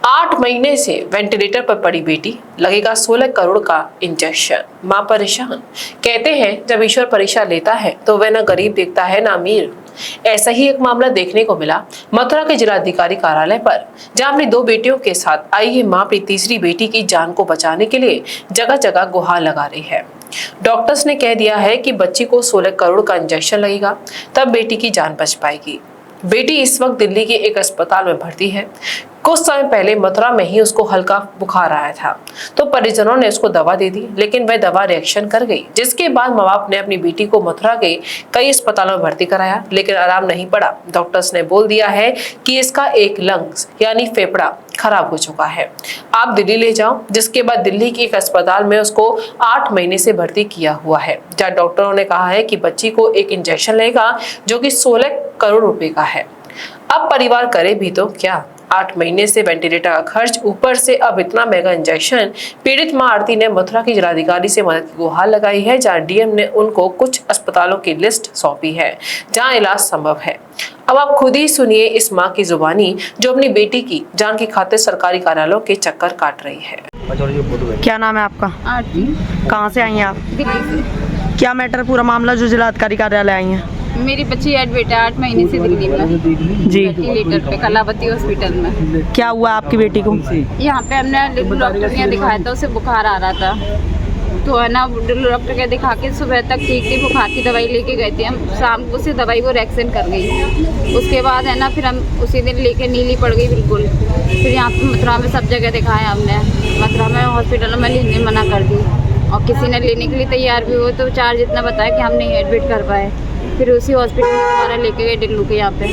8 महीने से वेंटिलेटर पर पड़ी बेटी, लगेगा 16 करोड़ का इंजेक्शन। मां परेशान। कहते हैं जब ईश्वर परीक्षा लेता है तो वह न गरीब देखता है न अमीर। ऐसा ही एक मामला देखने को मिला मथुरा के जिलाधिकारी कार्यालय पर, जहां अपनी 2 बेटियों के साथ आई ये मां अपनी तीसरी बेटी की जान को बचाने के लिए जगह जगह गुहार लगा रही है। डॉक्टर्स ने कह दिया है कि बच्ची को 16 करोड़ का इंजेक्शन लगेगा, तब बेटी की जान बच पाएगी। बेटी इस वक्त दिल्ली के एक अस्पताल में भर्ती है। कुछ समय पहले मथुरा में ही उसको हल्का बुखार आया था, तो परिजनों ने उसको दवा दे दी, लेकिन वह दवा रिएक्शन कर गई, जिसके बाद माँ बाप ने अपनी बेटी को मथुरा के कई अस्पतालों में भर्ती कराया, लेकिन आराम नहीं पड़ा। डॉक्टर्स ने बोल दिया है कि इसका एक लंग्स यानी फेफड़ा खराब हो चुका है, आप दिल्ली ले जाओ। जिसके बाद दिल्ली के एक अस्पताल में उसको 8 महीने से भर्ती किया हुआ है, जहाँ डॉक्टरों ने कहा है कि बच्ची को एक इंजेक्शन लगेगा जो कि 16 करोड़ रुपए का है। अब परिवार करे भी तो क्या, 8 महीने से वेंटिलेटर का खर्च, ऊपर से अब इतना महंगा इंजेक्शन। पीड़ित मां आरती ने मथुरा की जिलाधिकारी से मदद की गुहार लगाई है, जहां डीएम ने उनको कुछ अस्पतालों की लिस्ट सौंपी है जहां इलाज संभव है। अब आप खुद ही सुनिए इस मां की जुबानी, जो अपनी बेटी की जान की खातिर सरकारी कार्यालयों के चक्कर काट रही है। क्या नाम है आपका? आरती। कहाँ से आई हैं आप? दिल्ली से। क्या मैटर पूरा मामला जो जिलाधिकारी कार्यालय आई हैं? मेरी बच्ची एडमिट है 8 महीने से दिल्ली में जी। वेंटिलेटर पे कलावती हॉस्पिटल में। क्या हुआ आपकी बेटी को? यहाँ पे हमने डॉक्टर के दिखाया था, उसे बुखार आ रहा था, तो है ना डॉक्टर के दिखा के सुबह तक ठीक थी, बुखार की दवाई लेके गए थे हम। शाम को उसे दवाई वो रिएक्शन कर गई। उसके बाद है ना फिर हम उसी दिन लेके नीली पड़ गई बिल्कुल। फिर यहाँ पे मथुरा में सब जगह दिखाया हमने, मथुरा में हॉस्पिटल में लेने मना कर दी, और किसी ने लेने के लिए तैयार भी हो तो चार्ज इतना बताया कि हम नहीं एडमिट कर पाए। फिर उसी हॉस्पिटल में दोबारा लेके गए दिल्ली के यहाँ पे,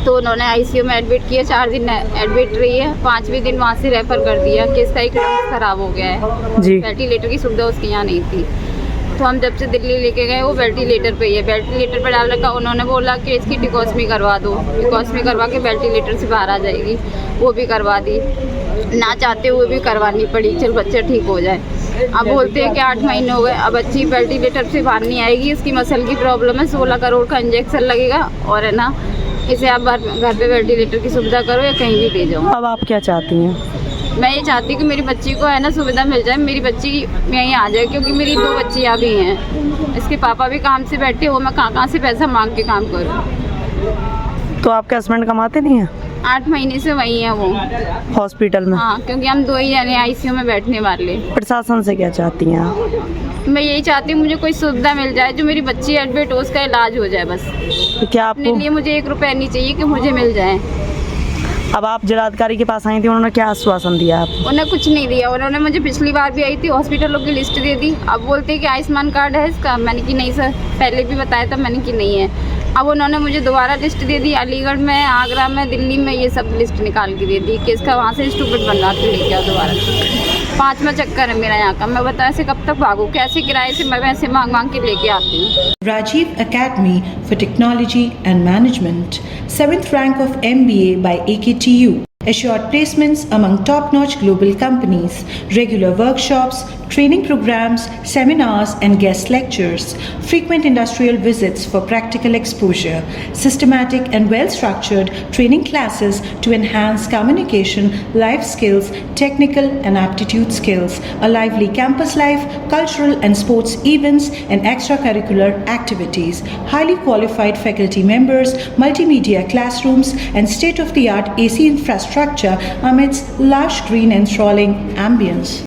तो उन्होंने आईसीयू में एडमिट किया। 4 दिन एडमिट रही है, 5वें दिन वहाँ से रेफर कर दिया कि इसका एक लंग्स खराब हो गया है जी। वेंटिलेटर की सुविधा उसके यहाँ नहीं थी, तो हम जब से दिल्ली लेके गए वो वेंटिलेटर पे ही है। वेंटिलेटर पर डालने का उन्होंने बोला कि इसकी टिकोस्मी करवा दो, टिकोस्मी करवा के वेंटिलेटर से बाहर आ जाएगी, वो भी करवा दी। ना चाहते हुए भी करवानी पड़ी, चल बच्चा ठीक हो जाए। अब बोलते हैं कि 8 महीने हो गए, अब बच्ची वेंटिलेटर से बाहर नहीं आएगी, इसकी मसल की प्रॉब्लम है, 16 करोड़ का इंजेक्शन लगेगा, और है ना इसे आप घर पे वेंटिलेटर की सुविधा करो या कहीं भी ले जाओ। अब आप क्या चाहती हैं? मैं ये चाहती हूँ कि मेरी बच्ची को है ना सुविधा मिल जाए, मेरी बच्ची यहीं आ जाए, क्योंकि मेरी 2 बच्चियाँ भी हैं। इसके पापा भी काम से बैठे हो, मैं कहाँ से पैसा मांग के काम करूँ। तो आपके हस्बैंड कमाते नहीं हैं? 8 महीने से वही है वो हॉस्पिटल में। हाँ, क्योंकि हम 2 ही जने आईसीयू में बैठने वाले। प्रशासन से क्या चाहती हैं आप? मैं यही चाहती हूँ मुझे कोई सुविधा मिल जाए, जो मेरी बच्ची एडमिट हो उसका इलाज हो जाए बस। तो क्या अपने आपको लिए मुझे 1 रुपया नहीं चाहिए कि मुझे मिल जाए। अब आप जिलाधिकारी के पास आई थी, उन्होंने क्या आश्वासन दिया आप? उन्हें कुछ नहीं दिया। उन्होंने मुझे पिछली बार भी आई थी हॉस्पिटलों की लिस्ट दे दी। अब बोलते हैं कि आयुष्मान कार्ड है इसका, मैंने कि नहीं सर, पहले भी बताया था, मैंने कि नहीं है। अब उन्होंने मुझे दोबारा लिस्ट दे दी, अलीगढ़ में, आगरा में, दिल्ली में, ये सब लिस्ट निकाल के दे दी कि इसका वहाँ से स्टूपिड बनवा के लेके आओ दोबारा। 5वां चक्कर है मेरा यहाँ का। मैं बताया ऐसे कब तक भागूँ, कैसे किराए से मैं वैसे मांग के लेके आती हूँ। Rajiv Academy for Technology and Management, 7th rank of MBA by AKTU. Assured placements among top-notch global companies, regular workshops, training programs, seminars and guest lectures, frequent industrial visits for practical exposure, systematic and well-structured training classes to enhance communication, life skills, technical and aptitude skills, a lively campus life, cultural and sports events and extracurricular activities, highly qualified faculty members, multimedia classrooms and state-of-the-art AC infrastructure amidst lush green and enthralling ambience.